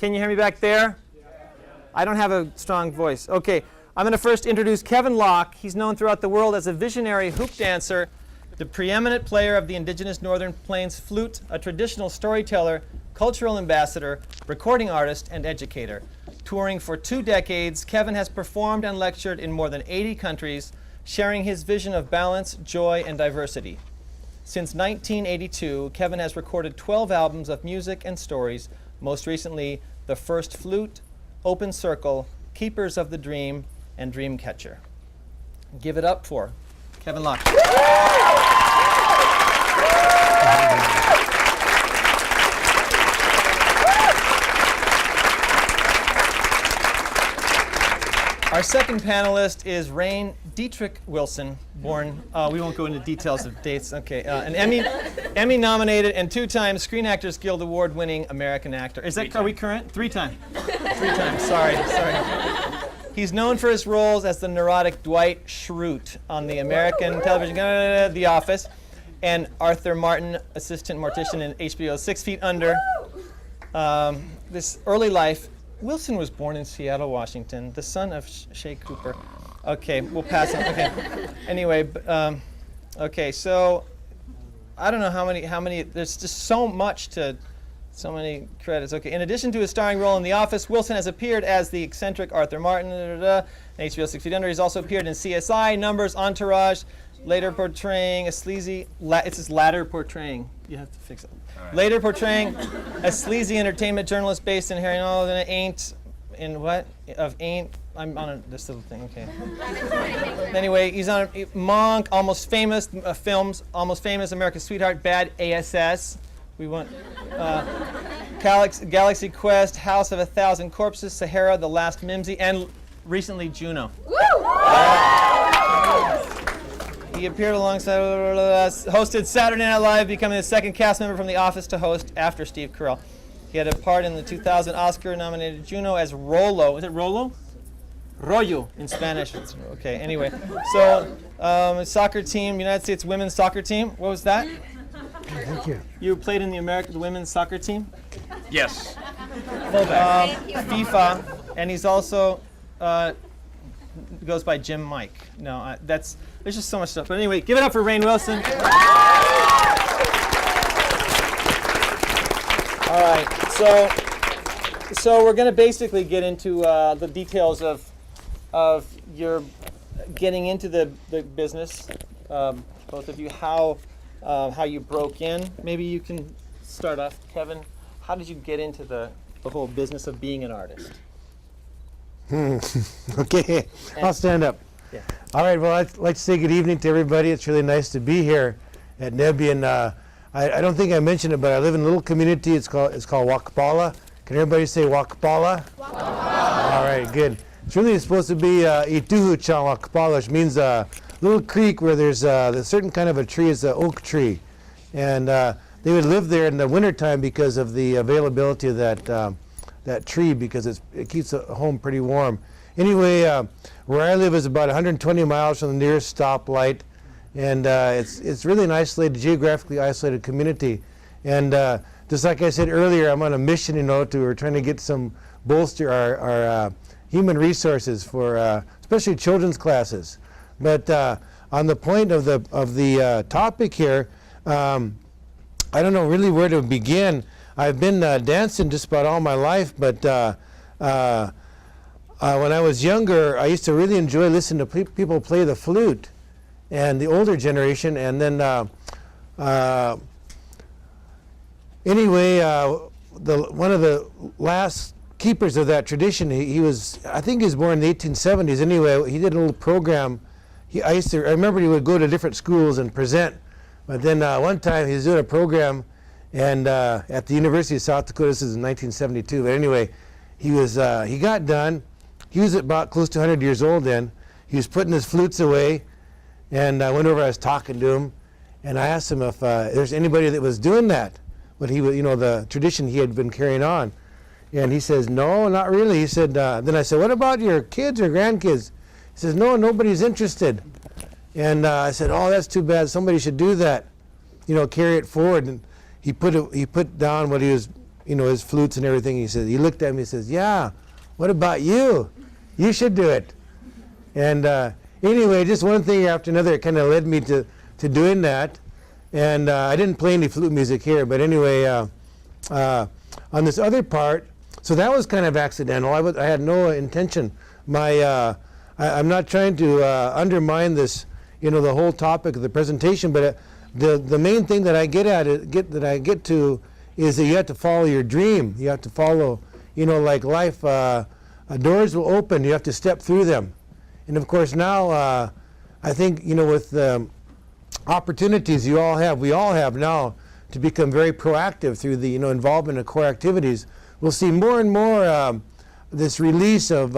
Can you hear me back there? Yeah. I don't have a strong voice. Okay, I'm going to first introduce Kevin Locke. He's known throughout the world as a visionary hoop dancer, the preeminent player of the indigenous Northern Plains flute, a traditional storyteller, cultural ambassador, recording artist, and educator. Touring for 2 decades, Kevin has performed and lectured in more than 80 countries, sharing his vision of balance, joy, and diversity. Since 1982, Kevin has recorded 12 albums of music and stories, most recently The First Flute, Open Circle, Keepers of the Dream, and Dreamcatcher. Give it up for Kevin Locke. Our second panelist is Rainn Wilson, born, we won't go into details of dates, okay, an Emmy-nominated and 2-time Screen Actors Guild Award-winning American actor. Are we current? 3-time. 3 times, sorry. He's known for his roles as the neurotic Dwight Schrute on the American television The Office, and Arthur Martin, assistant mortician in HBO's 6 Feet Under. This early life, Wilson was born in Seattle, Washington, the son of Shea Cooper. Okay, we'll pass on. Okay. Anyway, okay, so I don't know how many, there's just so many credits. Okay, in addition to his starring role in The Office, Wilson has appeared as the eccentric Arthur Martin in HBO 6 Feet Under. He's also appeared in CSI, Numbers, Entourage, later portraying a sleazy, it says latter portraying. You have to fix it. Right. Later portraying a sleazy entertainment journalist based in Harry I'm on this little thing, okay. Anyway, he's on Monk, Almost Famous, films, Almost Famous, America's Sweetheart, Bad ASS. We want Galaxy Quest, House of a Thousand Corpses, Sahara, The Last Mimsy, and recently Juno. Woo! He appeared alongside, hosted Saturday Night Live, becoming the second cast member from The Office to host after Steve Carell. He had a part in the 2000 Oscar-nominated Juno as Rolo. Is it Rolo? Rollo in Spanish. Okay, anyway. So, soccer team, United States women's soccer team. What was that? Thank you. You played in the women's soccer team? Yes. FIFA, and he's also goes by Jim Mike. No, there's just so much stuff. But anyway, give it up for Rainn Wilson. All right, so we're going to basically get into the details of your getting into the business, both of you. How you broke in. Maybe you can start off, Kevin. How did you get into the whole business of being an artist? Okay, I'll stand up. Yeah. All right, well, I'd like to say good evening to everybody. It's really nice to be here at Nebby, and I don't think I mentioned it, but I live in a little community. It's called Wakpala. Can everybody say Wakpala? Wakpala. All right, good. It's really supposed to be Ituhu Cha Wakpala, which means little creek where there's a certain kind of a tree, is the oak tree. And they would live there in the wintertime because of the availability of that tree, because it keeps the home pretty warm. Anyway, where I live is about 120 miles from the nearest stoplight, and it's really an geographically isolated community. And just like I said earlier, I'm on a mission, we're trying to get bolster our human resources for especially children's classes. But on the point of the topic here, I don't know really where to begin. I've been dancing just about all my life, but when I was younger, I used to really enjoy listening to people play the flute, and the older generation. And then anyway, one of the last keepers of that tradition, I think he was born in the 1870s. Anyway, he did a little program. I remember he would go to different schools and present, but then one time he was doing a program and at the University of South Dakota. This is in 1972. But anyway, he got done. He was about close to 100 years old then. He was putting his flutes away, and I went over. I was talking to him, and I asked him if there's anybody that was doing that, what he was, the tradition he had been carrying on. And he says, no, not really. He said. Then I said, what about your kids or grandkids? He says, no, nobody's interested. And I said, oh, that's too bad. Somebody should do that, carry it forward. And he put down what he was his flutes and everything. He looked at me and says, yeah, what about you? You should do it. And anyway, just one thing after another, it kind of led me to doing that. And I didn't play any flute music here, but anyway, on this other part, so that was kind of accidental. I had no intention. I'm not trying to undermine this, the whole topic of the presentation, but the main thing that I get to is that you have to follow your dream. You have to follow, like life, doors will open. You have to step through them. And of course now, I think, with the opportunities we all have now to become very proactive through the, involvement in core activities, we'll see more and more this release of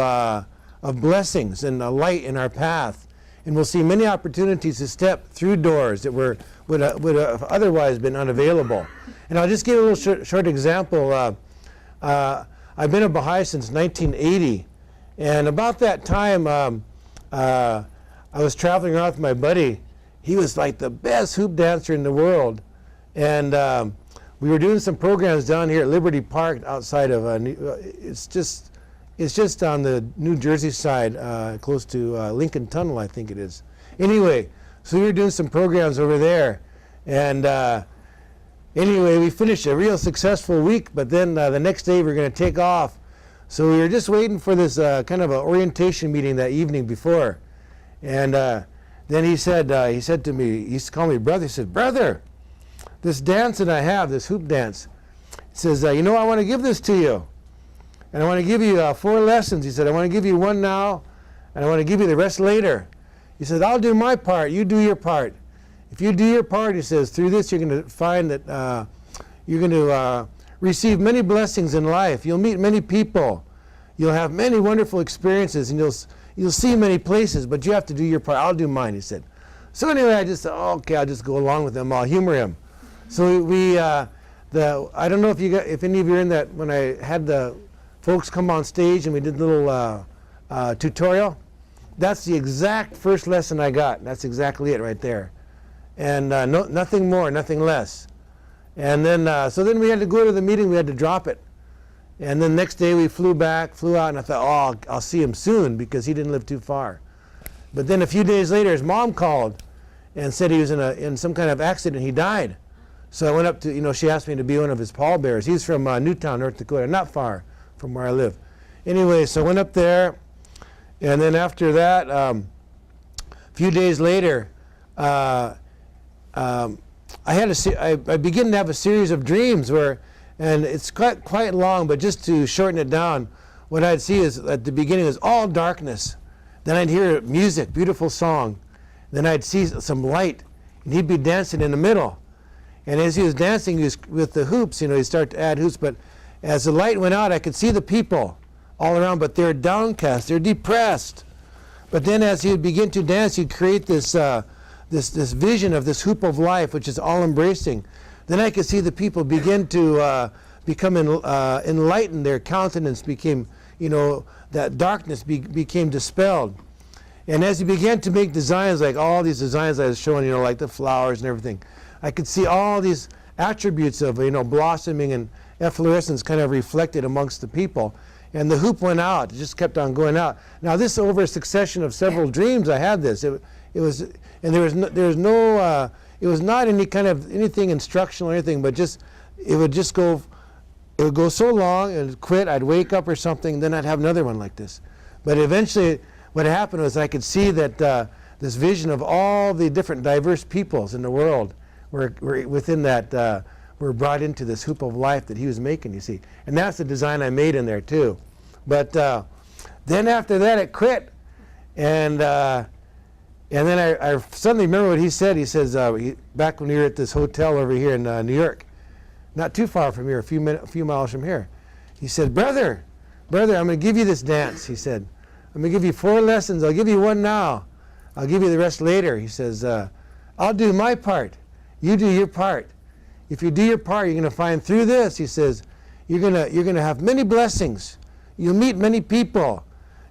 blessings and light in our path. And we'll see many opportunities to step through doors that would have otherwise been unavailable. And I'll just give a little short example. I've been a Baha'i since 1980. And about that time, I was traveling around with my buddy. He was like the best hoop dancer in the world. And we were doing some programs down here at Liberty Park outside of, it's just on the New Jersey side, close to Lincoln Tunnel, I think it is. Anyway, so we were doing some programs over there. And anyway, we finished a real successful week, but then the next day we were going to take off. So we were just waiting for this kind of an orientation meeting that evening before. And then he said to me, he used to call me brother, he said, brother, this dance that I have, this hoop dance, he says, I want to give this to you. And I want to give you 4 lessons. He said, I want to give you 1 now, and I want to give you the rest later. He said, I'll do my part, you do your part. If you do your part, he says, through this you're going to find that you're going to receive many blessings in life. You'll meet many people. You'll have many wonderful experiences, and you'll see many places, but you have to do your part. I'll do mine, he said. So anyway, I just said, okay, I'll just go along with him. I'll humor him. So I don't know if any of you are in that, when I had the folks come on stage and we did a little tutorial, that's the exact first lesson I got. That's exactly it right there. And nothing more, nothing less. And then, so then we had to go to the meeting, we had to drop it. And then next day we flew out, and I thought, oh, I'll see him soon, because he didn't live too far. But then a few days later, his mom called and said he was in some kind of accident, he died. So I went up to, she asked me to be one of his pallbearers. He's from Newtown, North Dakota, not far from where I live. Anyway, so I went up there, and then after that, a few days later, I began to have a series of dreams and it's quite long, but just to shorten it down, what I'd see is at the beginning was all darkness. Then I'd hear music, beautiful song. Then I'd see some light, and he'd be dancing in the middle. And as he was dancing, he was with the hoops, he'd start to add hoops, but as the light went out, I could see the people all around, but they're downcast, they're depressed. But then as he would begin to dance, he'd create this vision of this hoop of life, which is all-embracing. Then I could see the people begin to become enlightened. Their countenance became, that darkness became dispelled. And as he began to make designs, like all these designs I was showing, like the flowers and everything, I could see all these attributes of, blossoming and efflorescence kind of reflected amongst the people. And the hoop went out. It just kept on going out. Now this, over a succession of several dreams, I had this. It was not any kind of anything instructional or anything, but it would go so long and quit. I'd wake up or something, then I'd have another one like this. But eventually, what happened was I could see that this vision of all the different diverse peoples in the world were within that. Were brought into this hoop of life that he was making, you see. And that's the design I made in there too. But then after that it quit. And then I suddenly remember what he said. He says, back when we were at this hotel over here in New York, not too far from here, a few miles from here, he said, brother, I'm going to give you this dance. He said, I'm going to give you 4 lessons. I'll give you 1 now. I'll give you the rest later. He says, I'll do my part. You do your part. If you do your part, you're going to find through this, he says, you're going to have many blessings. You'll meet many people.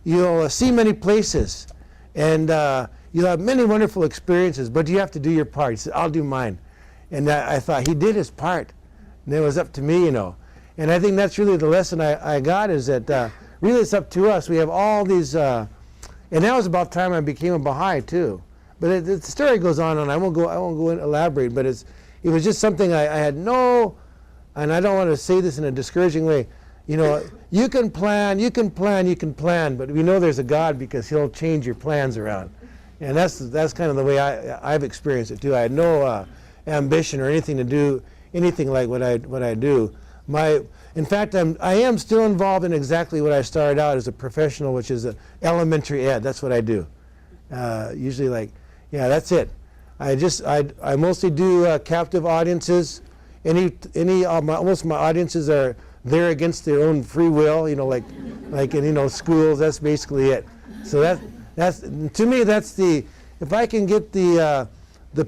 You'll see many places. And you'll have many wonderful experiences, but you have to do your part. He said, I'll do mine. And I thought, he did his part. And it was up to me, And I think that's really the lesson I got, is that really it's up to us. We have all these, and that was about time I became a Baha'i too. But the story goes on, and I won't go and elaborate. But it was just something I had no, and I don't want to say this in a discouraging way. You know, you can plan, but we know there's a God because He'll change your plans around. And that's kind of the way I've experienced it too. I had no ambition or anything to do anything like what I do. In fact, I am still involved in exactly what I started out as a professional, which is elementary ed. That's what I do. Usually, that's it. I mostly do captive audiences. Most of my audiences are there against their own free will. You know, like in schools. That's basically it. So that's to me, that's the, if I can get the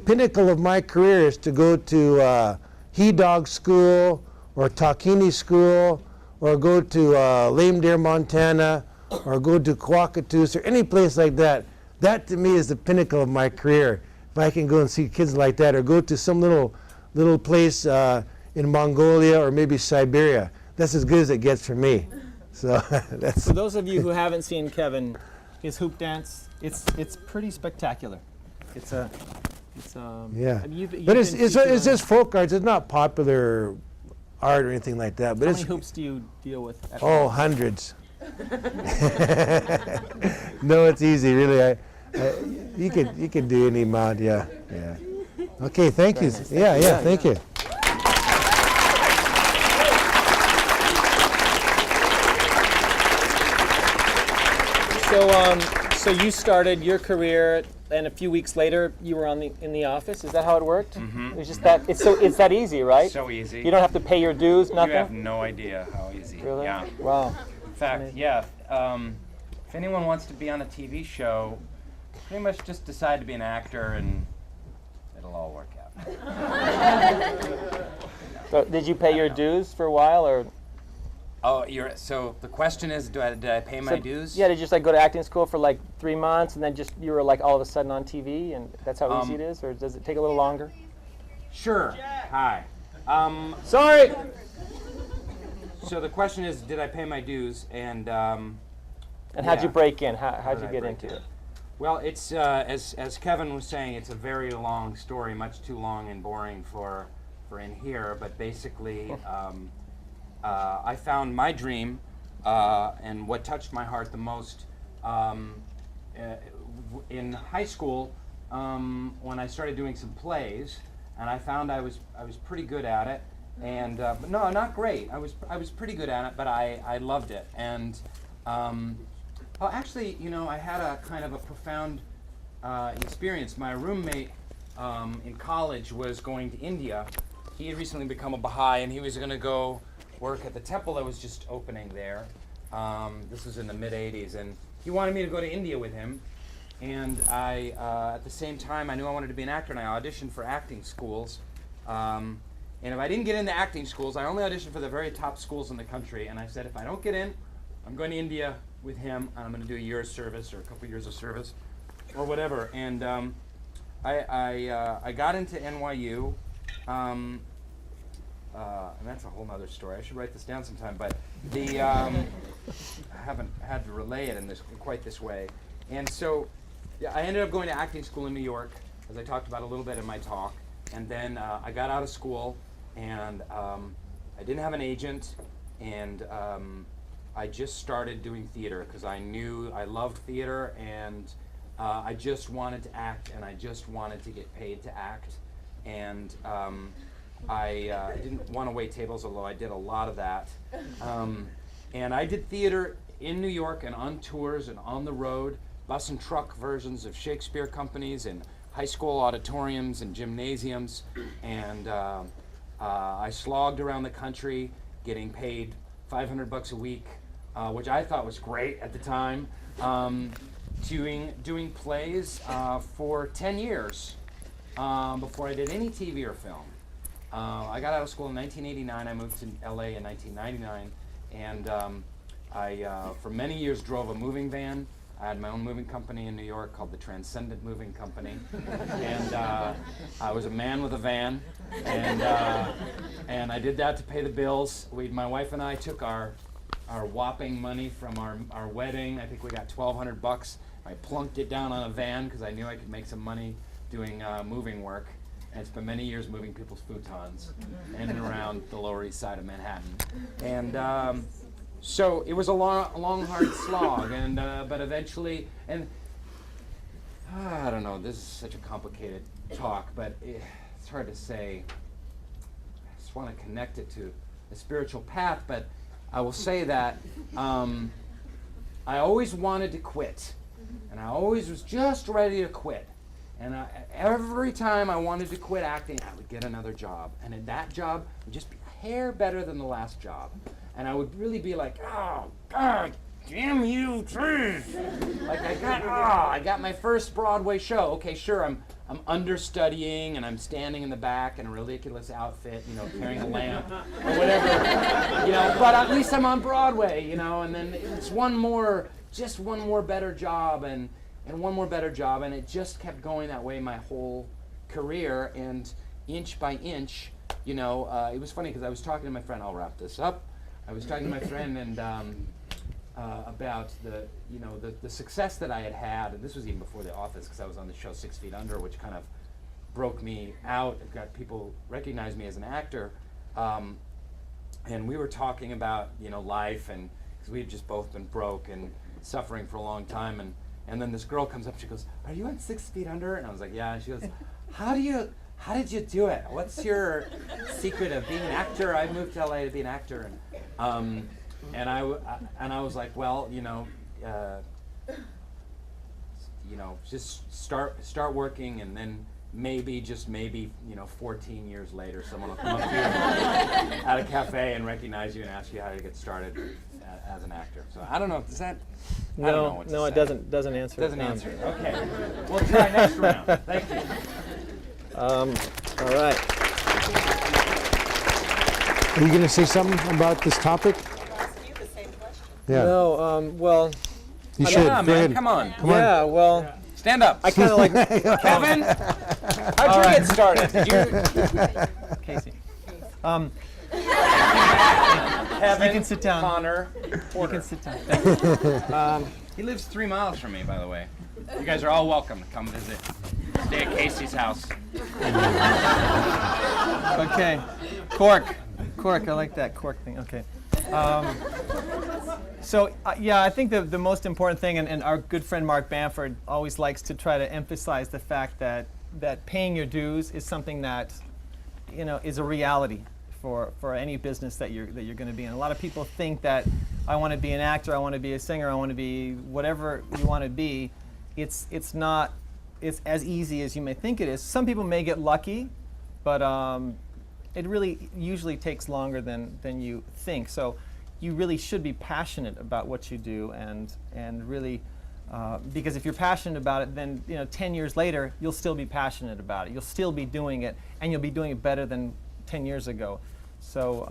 pinnacle of my career is to go to He Dog School or Tahkeeni School, or go to Lame Deer, Montana, or go to Quakatus, or any place like that. That to me is the pinnacle of my career. If I can go and see kids like that, or go to some little place in Mongolia or maybe Siberia, that's as good as it gets for me. So that's. For those of you who haven't seen Kevin, his hoop dance, it's pretty spectacular. Yeah. I mean, but it's just folk arts. It's not popular art or anything like that. But how many hoops do you deal with? Hundreds. No, it's easy, really. You could do any amount, yeah. Okay, thank you. Nice. Thank you. So you started your career, and a few weeks later you were in the office. Is that how it worked? Mm-hmm. It's just that it's that easy, right? So easy. You don't have to pay your dues, nothing. You have no idea how easy. Really? Yeah. Wow. In fact, if anyone wants to be on a TV show, pretty much just decide to be an actor, and it'll all work out. So did you pay your dues for a while, or? Oh, so the question is, did I pay my dues? Yeah, did you just go to acting school for like 3 months, and then you were like all of a sudden on TV, and that's how easy it is, or does it take a little longer? Sure. Hi. Sorry. So the question is, did I pay my dues? And how'd you break in? How'd you get into it? Well, it's as Kevin was saying, it's a very long story, much too long and boring for in here. But basically, I found my dream, and what touched my heart the most in high school when I started doing some plays, and I found I was pretty good at it. And but no, not great. I was pretty good at it, but I loved it. And well, actually, I had a kind of a profound experience. My roommate in college was going to India. He had recently become a Baha'i, and he was going to go work at the temple that was just opening there. This was in the mid-'80s, and he wanted me to go to India with him. And I, at the same time, I knew I wanted to be an actor, and I auditioned for acting schools. And if I didn't get into acting schools, I only auditioned for the very top schools in the country. And I said, if I don't get in, I'm going to India with him, and I'm going to do a year's service or a couple years of service or whatever. And I got into NYU. And that's a whole other story. I should write this down sometime. But I haven't had to relay it in quite this way. And so I ended up going to acting school in New York, as I talked about a little bit in my talk. And then I got out of school, and I didn't have an agent, and I just started doing theater because I knew I loved theater, and I just wanted to act, and I just wanted to get paid to act. And I didn't want to wait tables, although I did a lot of that. And I did theater in New York and on tours and on the road, bus and truck versions of Shakespeare companies and high school auditoriums and gymnasiums. And I slogged around the country getting paid $500 a week, which I thought was great at the time, doing plays for 10 years before I did any TV or film. I got out of school in 1989. I moved to LA in 1999, and I, for many years, drove a moving van. I had my own moving company in New York called the Transcendent Moving Company, and I was a man with a van, and And I did that to pay the bills. My wife and I took our whopping money from our wedding. I think we got $1,200. I plunked it down on a van because I knew I could make some money doing moving work. And it's been many years moving people's futons in and around the Lower East Side of Manhattan. And so it was a long, hard slog. And but eventually, and I don't know, this is such a complicated talk, but it's hard to say. I just want to connect it to a spiritual path, but I will say that I always wanted to quit, and I always was just ready to quit. And every time I wanted to quit acting, I would get another job, and in that job would just be a hair better than the last job. And I would really be like, oh, God, damn you, trees! Like I got my first Broadway show. Okay, sure, I'm understudying and I'm standing in the back in a ridiculous outfit, carrying a lamp or whatever, but at least I'm on Broadway, and then it's one more better job and one more better job, and it just kept going that way my whole career, and inch by inch, it was funny because I was talking to my friend, I'll wrap this up, I was talking to my friend and about the success that I had, and this was even before The Office because I was on the show 6 Feet Under, which kind of broke me out. It got people recognize me as an actor, and we were talking about life, and because we had just both been broke and suffering for a long time, and then this girl comes up, she goes, "Are you on 6 Feet Under?" And I was like, "Yeah." And she goes, How did you do it? What's your secret of being an actor? I moved to LA to be an actor, and I was like, well, just start working, and then maybe 14 years later, someone will come up to you at a cafe and recognize you and ask you how to get started as an actor. So I don't know. Does that? I don't know what to No, say. it doesn't answer. Doesn't answer it. Okay. We'll try next round. Thank you. All right. Are you going to say something about this topic? I'll ask you the same question. Yeah. No, well, You should. Yeah, Go man, ahead. come on. yeah, well, Stand up. I kind of like Kevin, how'd you get started? Did you? Casey. Kevin, You can sit down. Connor, You Porter. can sit down. He lives 3 miles from me, by the way. You guys are all welcome to come visit. Stay at Casey's house. Okay, cork. I like that cork thing. Okay. I think the most important thing, and our good friend Mark Bamford always likes to try to emphasize the fact that paying your dues is something that is a reality for any business that you're going to be in. A lot of people think that I want to be an actor, I want to be a singer, I want to be whatever you want to be. It's not as easy as you may think it is. Some people may get lucky, but it really usually takes longer than you think. So you really should be passionate about what you do, and really, because if you're passionate about it, then 10 years later you'll still be passionate about it. You'll still be doing it, and you'll be doing it better than 10 years ago. So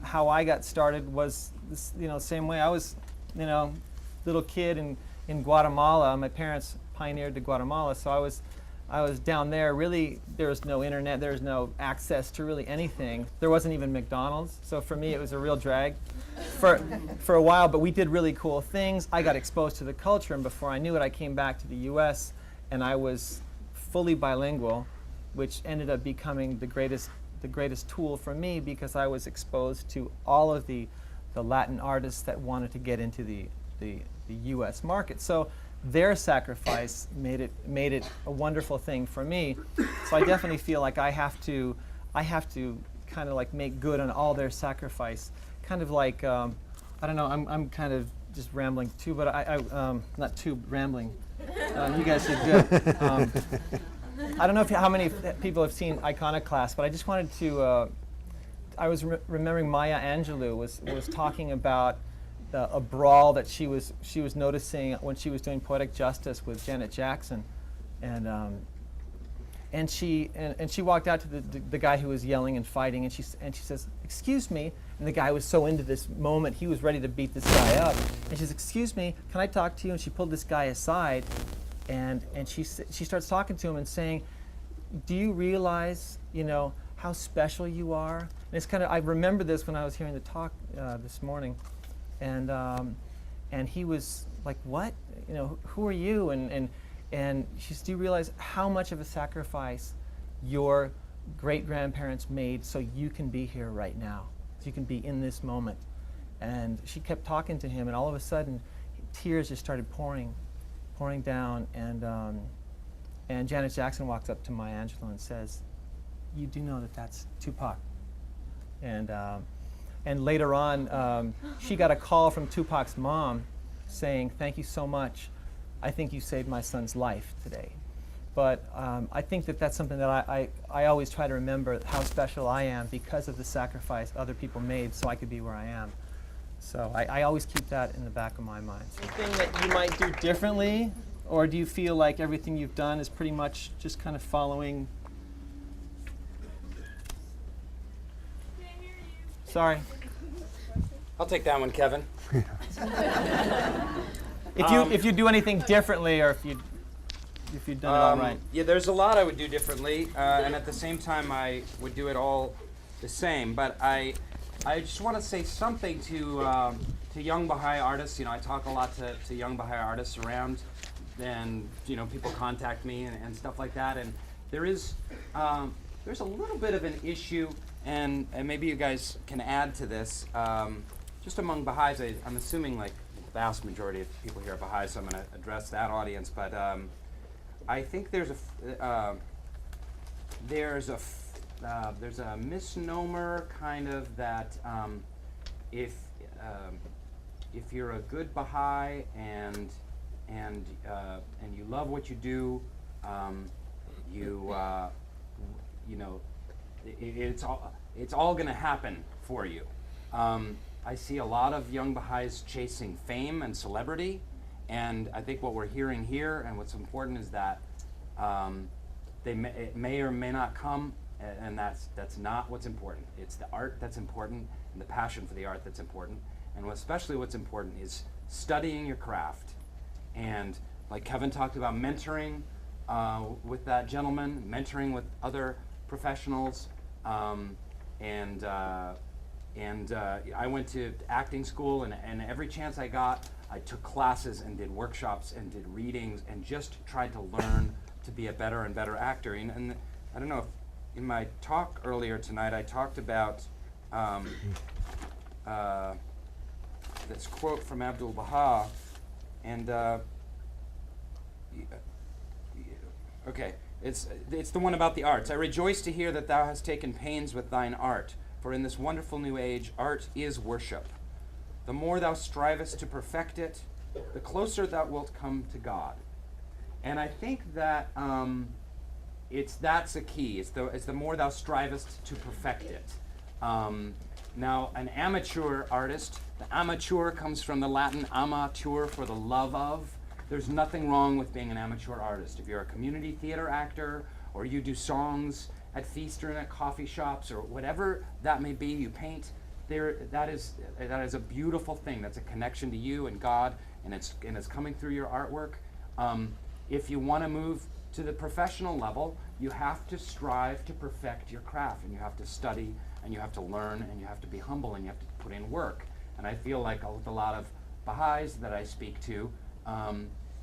how I got started was this, same way. I was, little kid in Guatemala. My parents pioneered to Guatemala, so I was down there. Really, there was no internet. There was no access to really anything. There wasn't even McDonald's. So for me, it was a real drag for a while. But we did really cool things. I got exposed to the culture, and before I knew it, I came back to the U.S. and I was fully bilingual, which ended up becoming the greatest tool for me, because I was exposed to all of the Latin artists that wanted to get into the U.S. market. So their sacrifice made it a wonderful thing for me. So I definitely feel like I have to kind of like make good on all their sacrifice. Kind of like I don't know. I'm kind of just rambling too, but I not too rambling. You guys did good. I don't know how many people have seen Iconoclast, but I just wanted to. I was remembering Maya Angelou was talking about a brawl that she was noticing when she was doing Poetic Justice with Janet Jackson, and she walked out to the guy who was yelling and fighting, and she says, "Excuse me," and the guy was so into this moment, he was ready to beat this guy up, and she says, "Excuse me, can I talk to you?" And she pulled this guy aside, and she starts talking to him and saying, "Do you realize, how special you are. And it's kind of, I remember this when I was hearing the talk this morning, and he was like, "What? You know, who are you?" And she said, "Do you realize how much of a sacrifice your great-grandparents made so you can be here right now, so you can be in this moment?" And she kept talking to him, and all of a sudden, tears just started pouring down. And Janet Jackson walks up to Maya Angelou and says, "You do know that that's Tupac." And later on, she got a call from Tupac's mom saying, "Thank you so much. I think you saved my son's life today." But I think that that's something that I always try to remember, how special I am because of the sacrifice other people made so I could be where I am. So I always keep that in the back of my mind. Anything that you might do differently, or do you feel like everything you've done is pretty much just kind of following? Sorry. I'll take that one, Kevin. If you do anything differently, or if you've done it all right. Yeah, there's a lot I would do differently, and at the same time I would do it all the same. But I just want to say something to young Baha'i artists. You know, I talk a lot to young Baha'i artists around, and you know, people contact me and stuff like that. And there's a little bit of an issue, and maybe you guys can add to this. Just among Baha'is, I'm assuming like the vast majority of people here are Baha'i, so I'm going to address that audience. But I think there's a misnomer kind of that if you're a good Baha'i and you love what you do, it's all going to happen for you. I see a lot of young Baha'is chasing fame and celebrity, and I think what we're hearing here and what's important is that it may or may not come, and that's not what's important. It's the art that's important and the passion for the art that's important, and especially what's important is studying your craft. And like Kevin talked about, mentoring with that gentleman, mentoring with other professionals, and I went to acting school, and every chance I got, I took classes and did workshops and did readings and just tried to learn to be a better and better actor. And I don't know if in my talk earlier tonight I talked about this quote from Abdul Baha, and okay, it's the one about the arts. "I rejoice to hear that thou hast taken pains with thine art, for in this wonderful new age, art is worship. The more thou strivest to perfect it, the closer thou wilt come to God." And I think that that's a key. It's the more thou strivest to perfect it. Now, an amateur artist, the amateur comes from the Latin amateur, for the love of. There's nothing wrong with being an amateur artist. If you're a community theater actor, or you do songs at feast or at coffee shops, or whatever that may be, you paint, that is a beautiful thing. That's a connection to you and God, and it's coming through your artwork. If you want to move to the professional level, you have to strive to perfect your craft, and you have to study, and you have to learn, and you have to be humble, and you have to put in work. And I feel like with a lot of Baha'is that I speak to,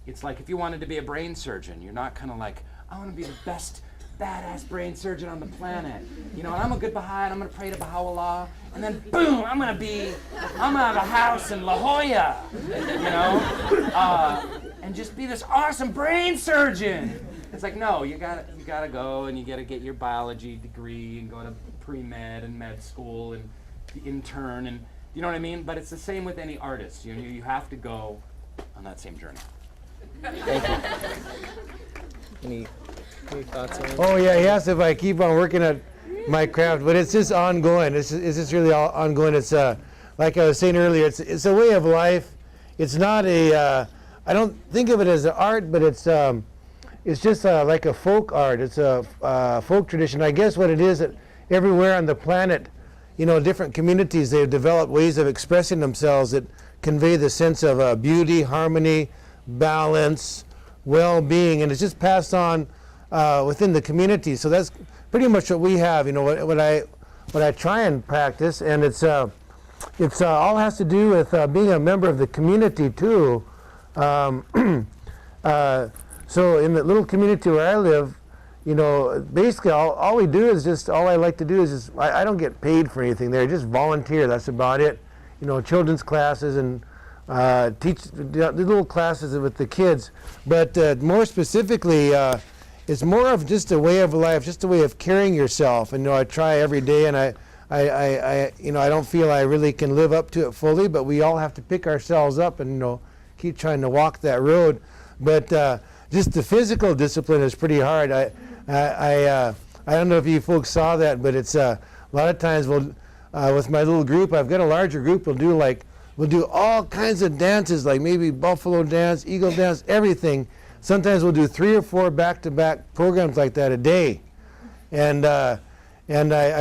it's like if you wanted to be a brain surgeon, you're not kind of like, "I want to be the best badass brain surgeon on the planet. You know, and I'm a good Baha'i, and I'm going to pray to Baha'u'llah, and then boom, I'm going to have a house in La Jolla, you know, and just be this awesome brain surgeon." It's like, no, you gotta go, and you gotta get your biology degree and go to pre-med and med school and intern, and you know what I mean? But it's the same with any artist. You know, you have to go on that same journey. Thank you. Any thoughts on that? Oh yeah, he asked if I keep on working at my craft, but it's just ongoing. It's just really all ongoing. It's like I was saying earlier, it's a way of life. It's not a I don't think of it as an art, but it's just like a folk art. It's a folk tradition. I guess what it is that everywhere on the planet, you know, different communities, they've developed ways of expressing themselves that convey the sense of beauty, harmony, balance, well-being, and it's just passed on within the community. So that's pretty much what we have. What I try and practice, and it's all has to do with being a member of the community too. So in the little community where I live, basically all we do is all I like to do is I don't get paid for anything there, just volunteer. That's about it. Children's classes and teach the little classes with the kids. But more specifically, it's more of just a way of life, just a way of carrying yourself. And I try every day, and I don't feel I really can live up to it fully. But we all have to pick ourselves up and keep trying to walk that road. But just the physical discipline is pretty hard. I don't know if you folks saw that, but it's a lot of times with my little group, I've got a larger group. We'll do all kinds of dances, like maybe buffalo dance, eagle dance, everything. Sometimes we'll do 3 or 4 back-to-back programs like that a day. And I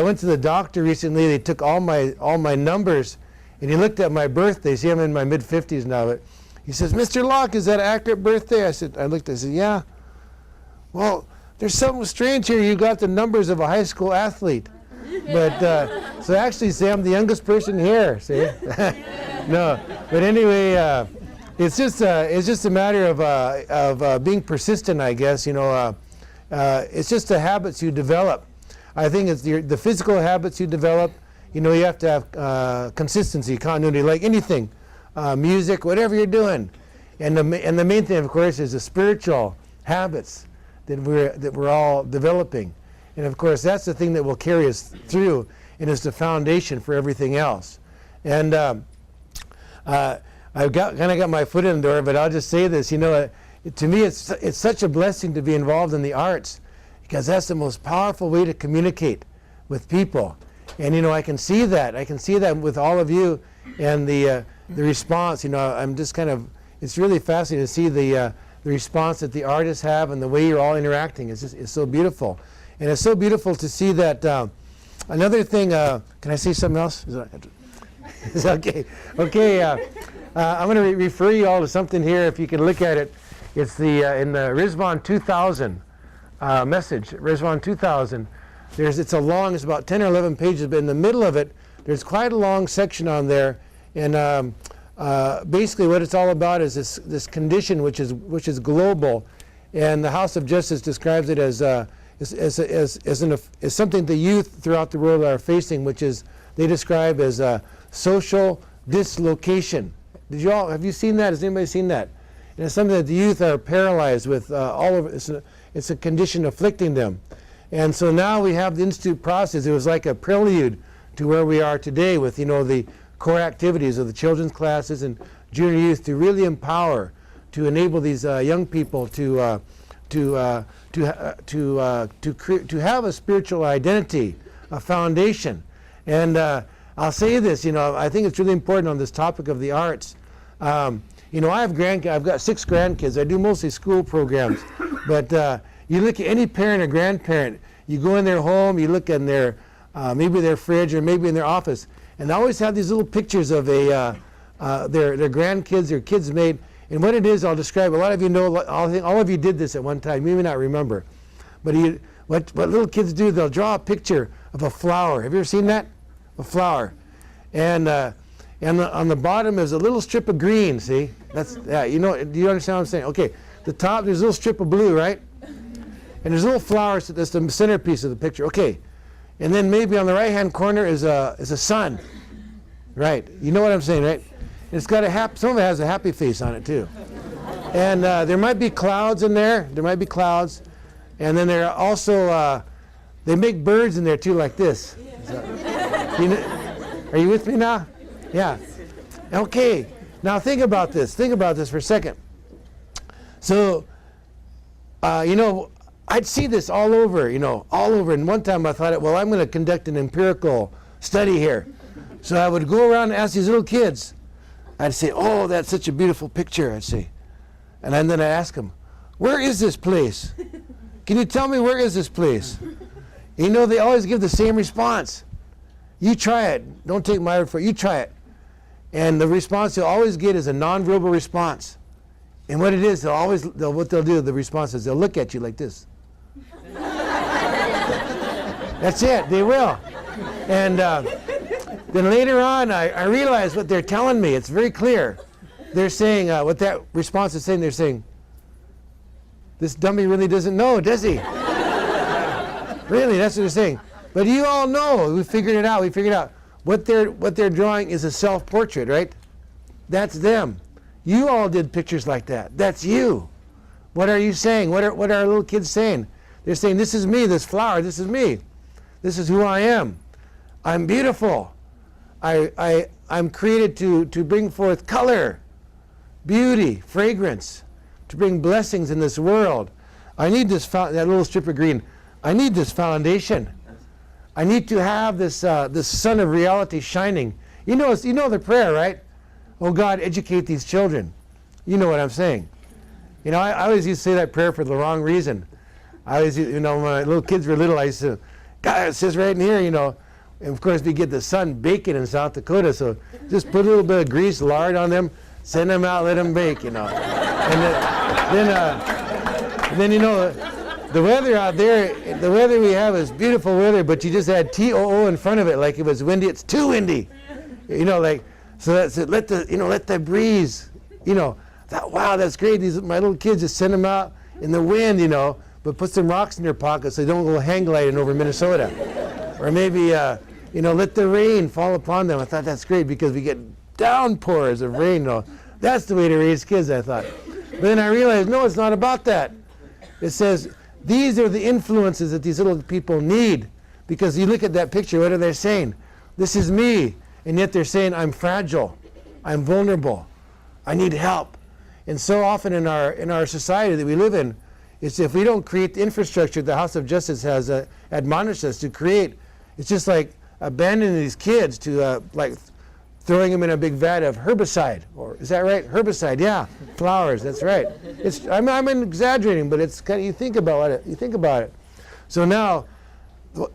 went to the doctor recently. They took all my numbers, and he looked at my birthday. See, I'm in my mid-50s now, but he says, "Mr. Locke, is that an accurate birthday?" I said, "Yeah." "Well, there's something strange here. You got the numbers of a high school athlete." But so actually, say I'm the youngest person here. See, no. But anyway, it's just a matter of being persistent, I guess. It's just the habits you develop. I think it's the physical habits you develop. You have to have consistency, continuity, like anything, music, whatever you're doing. And the main thing, of course, is the spiritual habits that we're all developing. And of course, that's the thing that will carry us through, and is the foundation for everything else. And I've kind of got my foot in the door, but I'll just say this. To me, it's such a blessing to be involved in the arts, because that's the most powerful way to communicate with people. And I can see that. I can see that with all of you, and the response. I'm just kind of. It's really fascinating to see the response that the artists have and the way you're all interacting. It's so beautiful. And it's so beautiful to see that. Another thing, can I say something else? Is that okay? Okay, I'm going to refer you all to something here, if you can look at it. It's in the Rizwan 2000 message, Rizwan 2000. It's about 10 or 11 pages, but in the middle of it, there's quite a long section on there. And basically what it's all about is this condition which is global. And the House of Justice describes it as something the youth throughout the world are facing, which is they describe as social dislocation. Have you seen that? Has anybody seen that? And it's something that the youth are paralyzed with all over. It's a condition afflicting them. And so now we have the Institute process. It was like a prelude to where we are today with the core activities of the children's classes and junior youth to really empower, to enable these young people to have a spiritual identity, a foundation. And I'll say this, I think it's really important on this topic of the arts. I've got 6 grandkids. I do mostly school programs, but you look at any parent or grandparent, you go in their home, you look in their maybe their fridge or maybe in their office, and they always have these little pictures of their grandkids, their kids made. And what it is, I'll describe. A lot of you know. All of you did this at one time. You may not remember, but what little kids do, they'll draw a picture of a flower. Have you ever seen that? A flower, and on the bottom is a little strip of green. See, do you understand what I'm saying? Okay, the top there's a little strip of blue, right? And there's a little flower. So that's the centerpiece of the picture. Okay, and then maybe on the right-hand corner is a sun, right? You know what I'm saying, right? It's got some of it has a happy face on it too. And there might be clouds in there. There might be clouds. And then there are also, they make birds in there too, like this. Are you with me now? Yeah. Okay. Now think about this. Think about this for a second. So, I'd see this all over, all over. And one time I thought, well, I'm going to conduct an empirical study here. So I would go around and ask these little kids. I'd say, "Oh, that's such a beautiful picture," I'd say. And then I'd ask them, "Where is this place? Can you tell me where is this place?" They always give the same response. You try it. Don't take my word for it. You try it. And the response you'll always get is a nonverbal response. And what it is, what they'll do, the response is they'll look at you like this. That's it, they will. And then later on, I realized what they're telling me. It's very clear. They're saying, what that response is saying, they're saying, this dummy really doesn't know, does he? Really, that's what they're saying. But you all know, we figured it out. What they're drawing is a self-portrait, right? That's them. You all did pictures like that. That's you. What are you saying? What are our little kids saying? They're saying, this is me, this flower, this is me. This is who I am. I'm beautiful. I'm created to bring forth color, beauty, fragrance, to bring blessings in this world. I need this, that little strip of green. I need this foundation. I need to have this sun of reality shining. You know the prayer, right? Oh God, educate these children. You know what I'm saying. You know, I always used to say that prayer for the wrong reason. I always, when my little kids were little, I used to, God, it says right in here, and of course we get the sun baking in South Dakota, so just put a little bit of grease, lard on them, send them out, let them bake, And then the weather out there, the weather we have is beautiful weather, but you just add TOO in front of it, like if it's windy, it's too windy. So that's it. Let the breeze, wow, that's great. My little kids, just send them out in the wind, but put some rocks in their pockets so they don't go hang gliding over Minnesota. Or maybe, let the rain fall upon them. I thought that's great because we get downpours of rain. That's the way to raise kids, I thought. But then I realized, no, it's not about that. It says, these are the influences that these little people need. Because you look at that picture, what are they saying? This is me. And yet they're saying, I'm fragile. I'm vulnerable. I need help. And so often in our society that we live in, it's if we don't create the infrastructure the House of Justice has admonished us to create, it's just like abandoning these kids to like throwing them in a big vat of herbicide. Or is that right? Herbicide, yeah. Flowers, that's right. I'm exaggerating, but it's kind of, you think about it. So now, one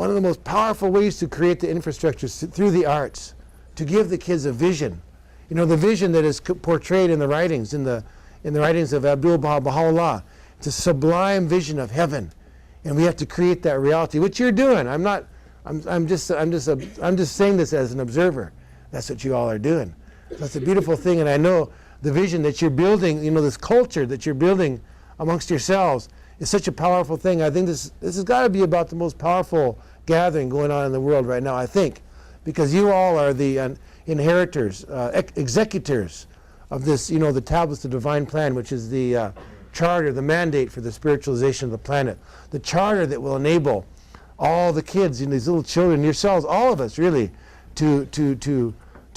of the most powerful ways to create the infrastructure is through the arts, to give the kids a vision. The vision that is portrayed in the writings, in the writings of Abdul-Baha'u'llah. It's a sublime vision of heaven, and we have to create that reality, which you're doing. I'm just saying this as an observer. That's what you all are doing. That's a beautiful thing, and I know the vision that you're building, this culture that you're building amongst yourselves is such a powerful thing. I think this has got to be about the most powerful gathering going on in the world right now, I think, because you all are the inheritors, executors of this, the tablets of divine plan, which is the charter, the mandate for the spiritualization of the planet, the charter that will enable all the kids, these little children, yourselves, all of us really, to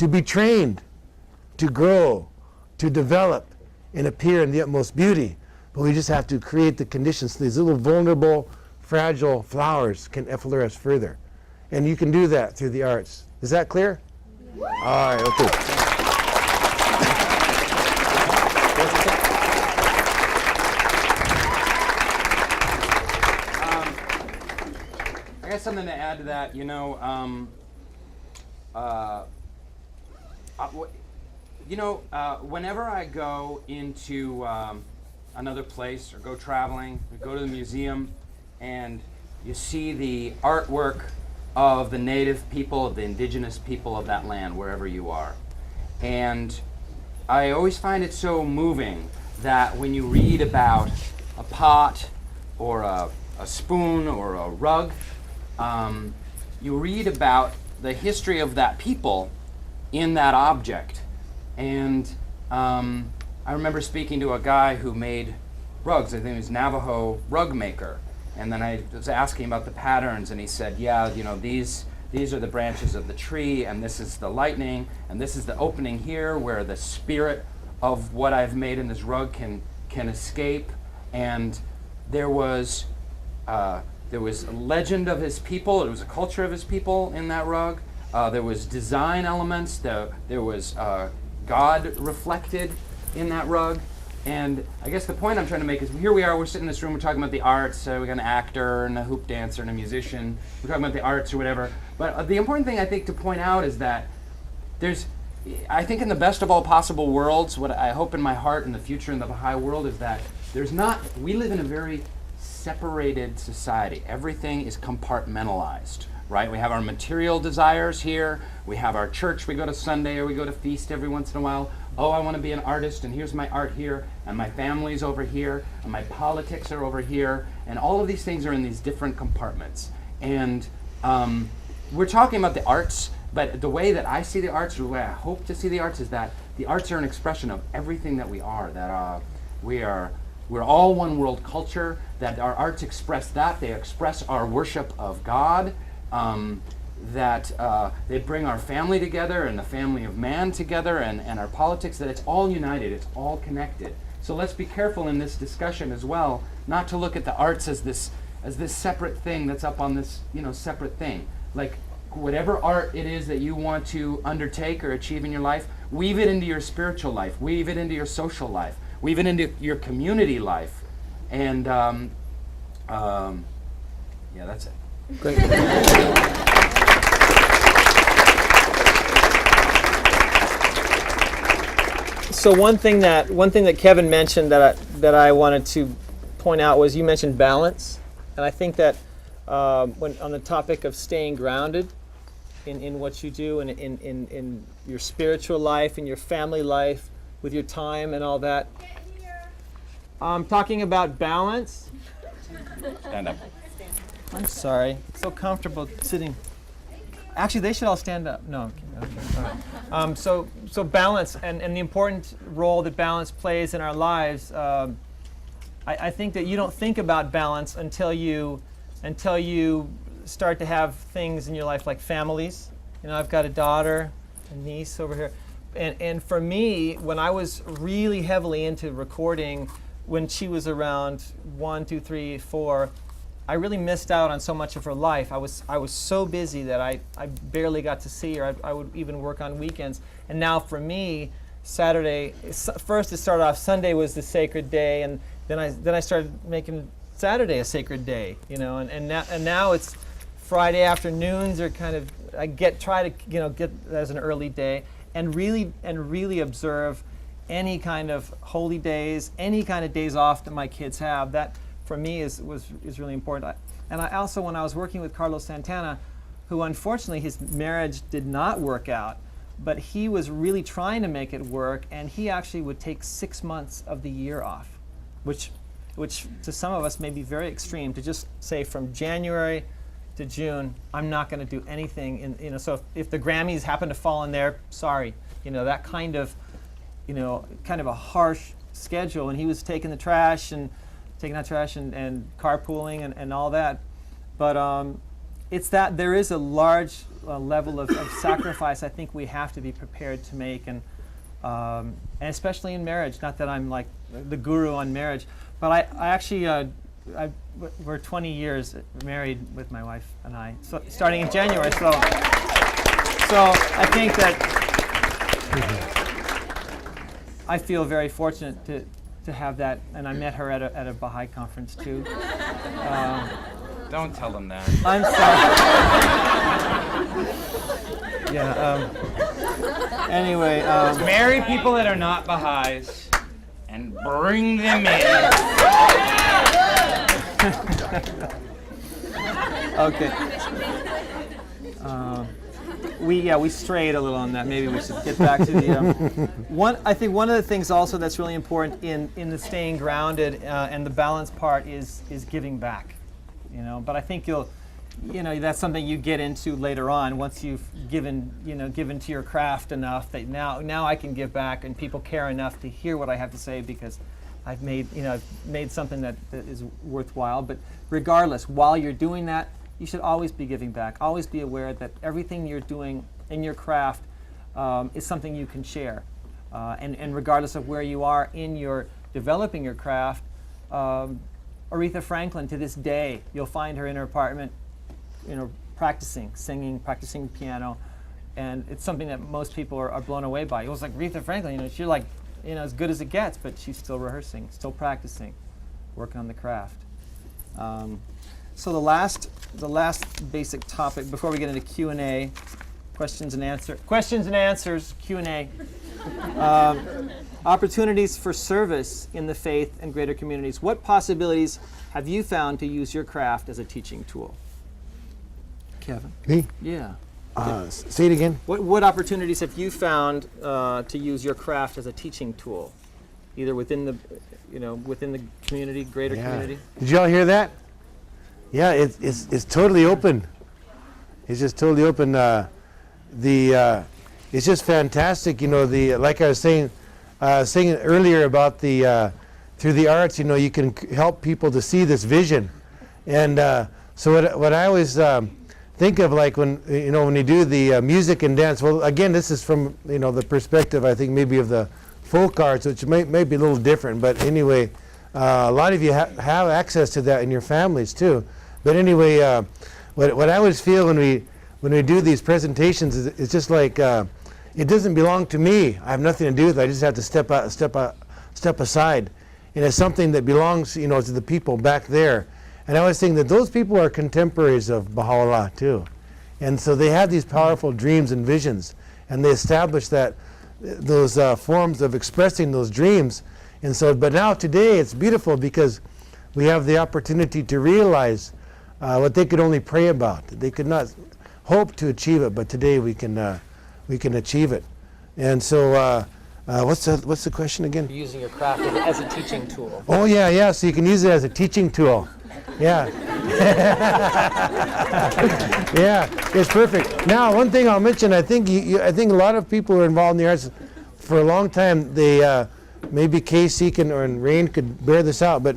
be trained, to grow, to develop, and appear in the utmost beauty. But we just have to create the conditions so these little vulnerable, fragile flowers can flourish further. And you can do that through the arts. Is that clear? All right, okay. I got something to add to that. Whenever I go into another place or go traveling, or go to the museum, and you see the artwork of the native people, of the indigenous people of that land, wherever you are. And I always find it so moving that when you read about a pot or a spoon or a rug, you read about the history of that people in that object. And I remember speaking to a guy who made rugs. I think he was Navajo rug maker. And then I was asking about the patterns, and he said, yeah, these are the branches of the tree, and this is the lightning, and this is the opening here where the spirit of what I've made in this rug can escape. And there was a legend of his people. There was a culture of his people in that rug. There was design elements. There was God reflected in that rug. And I guess the point I'm trying to make is, here we are, we're sitting in this room, we're talking about the arts, we got an actor and a hoop dancer and a musician, we're talking about the arts or whatever. But the important thing I think to point out is that I think in the best of all possible worlds, what I hope in my heart in the future in the Baha'i world is that we live in a very separated society. Everything is compartmentalized, right? We have our material desires here. We have our church. We go to Sunday or we go to feast every once in a while. Oh, I want to be an artist, and here's my art here, and my family's over here, and my politics are over here, and all of these things are in these different compartments. And we're talking about the arts, but the way that I see the arts, or the way I hope to see the arts, is that the arts are an expression of everything that we are. That we're all one world culture. That our arts express that. They express our worship of God. That they bring our family together and the family of man together, and our politics. That it's all united. It's all connected. So let's be careful in this discussion as well, not to look at the arts as this separate thing that's up on this separate thing. Like, whatever art it is that you want to undertake or achieve in your life, weave it into your spiritual life, weave it into your social life, weave it into your community life, and yeah, that's it. Great. So one thing that Kevin mentioned that I wanted to point out was, you mentioned balance, and I think that when on the topic of staying grounded in what you do and in your spiritual life, in your family life, with your time and all that, I'm talking about balance. Stand up. I'm sorry, it's so comfortable sitting. Actually, they should all stand up. No, okay. All right. So balance and the important role that balance plays in our lives. I think that you don't think about balance until you start to have things in your life like families. I've got a daughter, a niece over here, and for me, when I was really heavily into recording, when she was around 1, 2, 3, 4. I really missed out on so much of her life. I was so busy that I barely got to see her. I would even work on weekends. And now for me, Saturday, first it started off, Sunday was the sacred day, and then I started making Saturday a sacred day, and now it's Friday afternoons are kind of, try to get as an early day, and really observe any kind of holy days, any kind of days off that my kids have. That for me is really important. And I also, when I was working with Carlos Santana, who unfortunately his marriage did not work out, but he was really trying to make it work, and he actually would take 6 months of the year off, which to some of us may be very extreme, to just say from January to June, I'm not going to do anything. So if the Grammys happen to fall in there, sorry, that kind of a harsh schedule. And he was taking out trash and carpooling and all that. But it's that there is a large level of sacrifice I think we have to be prepared to make, and especially in marriage. Not that I'm like the guru on marriage, but I actually we're 20 years married with my wife and I, so starting in January. So I think that I feel very fortunate to have that, and I met her at a Baha'i conference too. Don't tell them that. I'm sorry. Yeah. Anyway. Marry people that are not Baha'is and bring them in. Okay. We strayed a little on that. Maybe we should get back to the I think one of the things also that's really important in the staying grounded and the balance part is giving back. But I think that's something you get into later on once you've given to your craft enough that now I can give back, and people care enough to hear what I have to say because I've made something that is worthwhile. But regardless, while you're doing that, you should always be giving back. Always be aware that everything you're doing in your craft is something you can share. And regardless of where you are in your developing your craft, Aretha Franklin, to this day, you'll find her in her apartment, practicing, singing, practicing piano. And it's something that most people are blown away by. It was like Aretha Franklin, she's like, as good as it gets, but she's still rehearsing, still practicing, working on the craft. So the last basic topic before we get into Q&A, questions and answers, Q&A. opportunities for service in the faith and greater communities. What possibilities have you found to use your craft as a teaching tool? Kevin? Me? Yeah. Say it again. What opportunities have you found to use your craft as a teaching tool, either within the, within the community, greater community? Did you all hear that? Yeah, it's totally open. It's just totally open. It's just fantastic. Like I was saying earlier about through the arts, you can help people to see this vision. And so what I always think of, like when you do the music and dance. Well, again, this is from the perspective, I think, maybe of the folk arts, which may be a little different. But anyway, a lot of you have access to that in your families too. But anyway, what I always feel when we do these presentations is it's just like it doesn't belong to me. I have nothing to do with it. I just have to step aside, and it's something that belongs to the people back there. And I was saying that those people are contemporaries of Baha'u'llah too. And so they have these powerful dreams and visions, and they establish those forms of expressing those dreams. And so, but now today it's beautiful because we have the opportunity to realize what they could only pray about. They could not hope to achieve it, but today we can achieve it. And so what's the question again? Using your craft as a teaching tool. Oh yeah, so you can use it as a teaching tool. Yeah. Yeah, it's perfect. Now, one thing I'll mention, I think a lot of people who are involved in the arts for a long time, they maybe Casey and Rainn could bear this out, but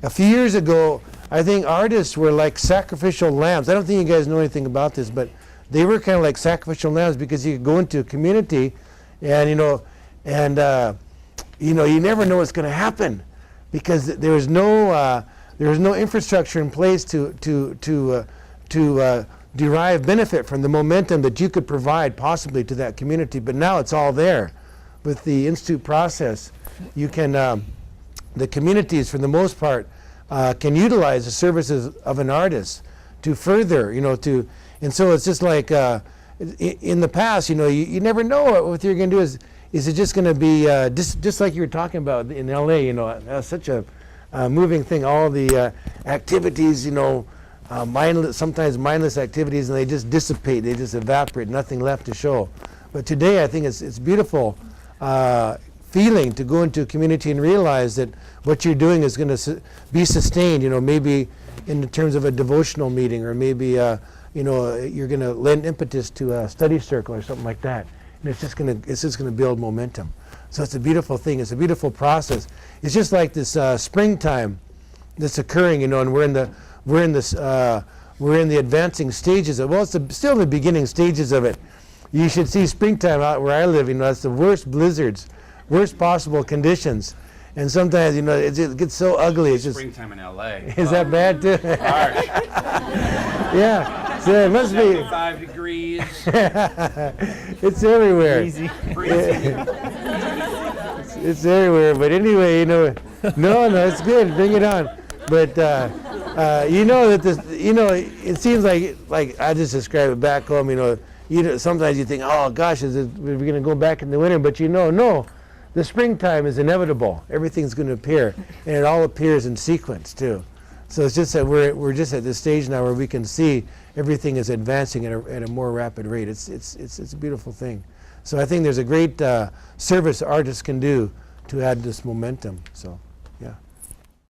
a few years ago, I think artists were like sacrificial lambs. I don't think you guys know anything about this, but they were kind of like sacrificial lambs because you could go into a community and you never know what's going to happen because there was no infrastructure in place to derive benefit from the momentum that you could provide possibly to that community. But now it's all there. With the Institute process, you can, the communities for the most part, can utilize the services of an artist to further, and so it's just like in the past, you never know what you're going to do. Is it just going to be just like you were talking about in LA, such a moving thing, all the activities, sometimes mindless activities, and they just dissipate, they just evaporate, nothing left to show. But today I think it's beautiful feeling to go into a community and realize that what you're doing is going to be sustained, maybe in terms of a devotional meeting, or maybe you're going to lend impetus to a study circle or something like that. And it's just going to build momentum. So it's a beautiful thing. It's a beautiful process. It's just like this springtime that's occurring, and we're in the advancing stages of. Well, it's still in the beginning stages of it. You should see springtime out where I live. It's the worst blizzards, worst possible conditions, and sometimes it gets so ugly. It's just springtime in LA. Is that bad too? Harsh. Yeah. So it must be 5 degrees. It's everywhere. Easy. It's everywhere. But anyway, no, it's good. Bring it on. But that this, it seems like I just described it back home. Sometimes you think, oh gosh, we're going to go back in the winter? But no, the springtime is inevitable. Everything's going to appear, and it all appears in sequence too. So it's just that we're just at this stage now where we can see everything is advancing at a more rapid rate. It's a beautiful thing. So I think there's a great service artists can do to add this momentum. So.